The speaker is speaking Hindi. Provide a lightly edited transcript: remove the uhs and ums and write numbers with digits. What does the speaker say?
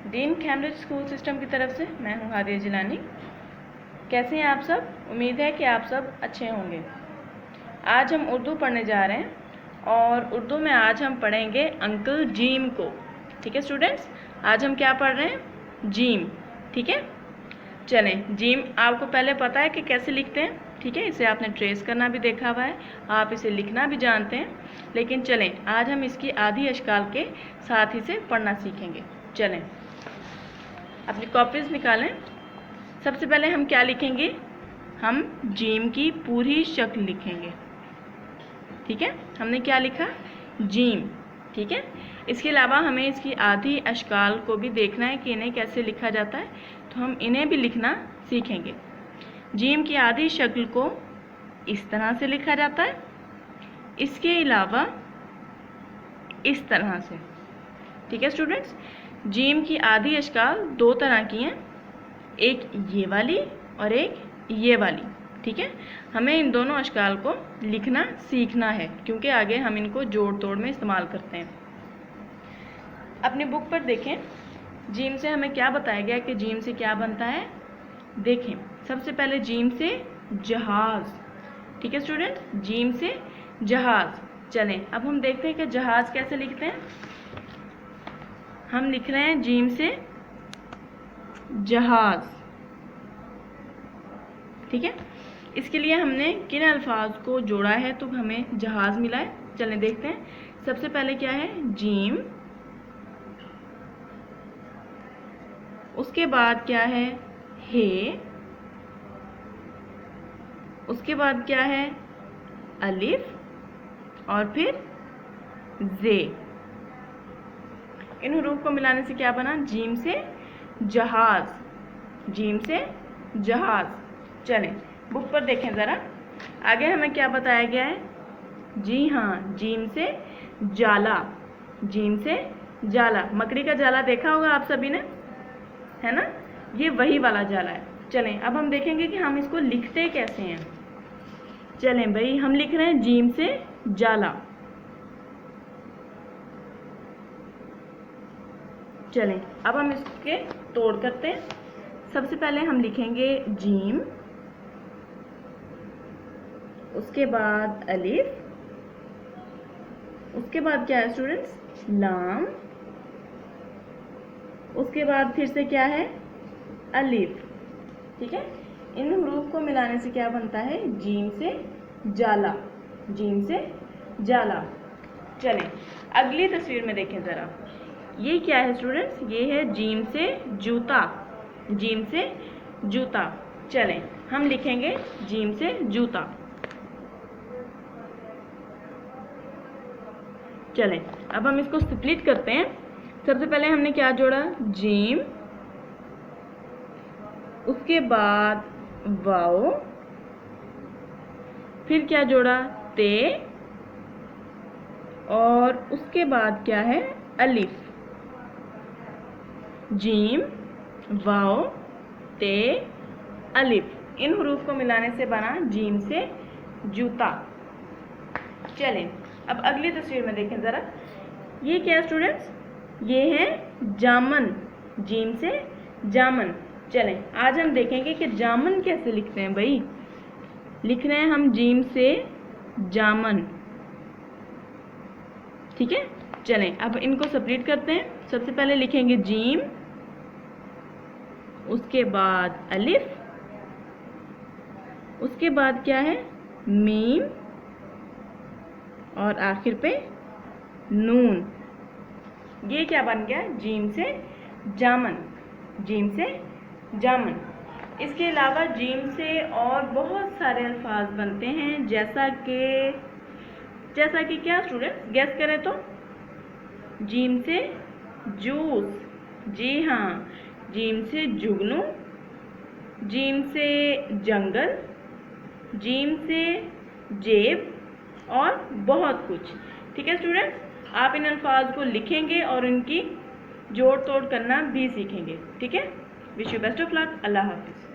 डीन कैम्ब्रिज स्कूल सिस्टम की तरफ से मैं हूँ हादिया जिलानी। कैसे हैं आप सब? उम्मीद है कि आप सब अच्छे होंगे। आज हम उर्दू पढ़ने जा रहे हैं और उर्दू में आज हम पढ़ेंगे अंकल जीम को। ठीक है स्टूडेंट्स, आज हम क्या पढ़ रहे हैं? जीम। ठीक है, चलें। जीम आपको पहले पता है कि कैसे लिखते हैं। ठीक है, इसे आपने ट्रेस करना भी देखा हुआ है, आप इसे लिखना भी जानते हैं। लेकिन चलें, आज हम इसकी आधी अशकाल के साथ ही से पढ़ना सीखेंगे। चलें, अपनी कॉपीज निकालें। सबसे पहले हम क्या लिखेंगे? हम जीम की पूरी शक्ल लिखेंगे। ठीक है, हमने क्या लिखा? जीम। ठीक है, इसके अलावा हमें इसकी आधी अशकाल को भी देखना है कि इन्हें कैसे लिखा जाता है, तो हम इन्हें भी लिखना सीखेंगे। जीम की आधी शक्ल को इस तरह से लिखा जाता है, इसके अलावा इस तरह से। ठीक है स्टूडेंट्स, जीम की आधी अशकाल दो तरह की हैं, एक ये वाली और एक ये वाली। ठीक है, हमें इन दोनों अशकाल को लिखना सीखना है क्योंकि आगे हम इनको जोड़ तोड़ में इस्तेमाल करते हैं। अपनी बुक पर देखें, जीम से हमें क्या बताया गया कि जीम से क्या बनता है। देखें, सबसे पहले जीम से जहाज। ठीक है स्टूडेंट, जीम से जहाज। चलें, अब हम देखते हैं कि जहाज कैसे लिखते हैं। हम लिख रहे हैं जीम से जहाज। ठीक है, इसके लिए हमने किन अल्फाज को जोड़ा है तो हमें जहाज मिला है। चलें देखते हैं। सबसे पहले क्या है? जीम। उसके बाद क्या है? हे। उसके बाद क्या है? अलिफ और फिर जे। इन हुरूफ को मिलाने से क्या बना? जीम से जहाज। जीम से जहाज। चलें, बुक पर देखें ज़रा, आगे हमें क्या बताया गया है। जी हाँ, जीम से जाला। जीम से जाला। मकड़ी का जाला देखा होगा आप सभी ने, है ना? ये वही वाला जाला है। चलें, अब हम देखेंगे कि हम इसको लिखते कैसे हैं। चलें भाई, हम लिख रहे हैं जीम से जाला। चलें, अब हम इसके तोड़ करते हैं। सबसे पहले हम लिखेंगे जीम, उसके बाद अलिफ, उसके बाद क्या है स्टूडेंट्स? लाम, उसके बाद फिर से क्या है? अलिफ। ठीक है, इन हुरूफ को मिलाने से क्या बनता है? जीम से जाला। जीम से जाला। चलें, अगली तस्वीर में देखें ज़रा, ये क्या है स्टूडेंट्स? ये है जीम से जूता। जीम से जूता। चलें, हम लिखेंगे जीम से जूता। चलें, अब हम इसको स्प्लिट करते हैं। सबसे पहले हमने क्या जोड़ा? जीम, उसके बाद वाओ, फिर क्या जोड़ा? ते, और उसके बाद क्या है? अलिफ। जीम, वाओ, ते, अलिफ। इन हुरूफ को मिलाने से बना जीम से जूता। चलें, अब अगली तस्वीर में देखें ज़रा, ये क्या है स्टूडेंट्स? ये है जामन। जीम से जामन। चलें, आज हम देखेंगे कि जामन कैसे लिखते हैं। भाई, लिख रहे हैं हम जीम से जामन। ठीक है, चलें, अब इनको सेपरेट करते हैं। सबसे पहले लिखेंगे जीम, उसके बाद अलिफ, उसके बाद क्या है? मीम, और आखिर पे नून। ये क्या बन गया? जीम से जामन। जीम से जामन। इसके अलावा जीम से और बहुत सारे अल्फाज बनते हैं, जैसा कि क्या स्टूडेंट्स? गैस करें तो। जीम से जूस। जी हाँ, जीम से जुगनू, जीम से जंगल, जीम से जेब, और बहुत कुछ। ठीक है स्टूडेंट्स, आप इन अल्फाज को लिखेंगे और इनकी जोड़ तोड़ करना भी सीखेंगे। ठीक है, wish you best of luck. अल्लाह हाफिज़।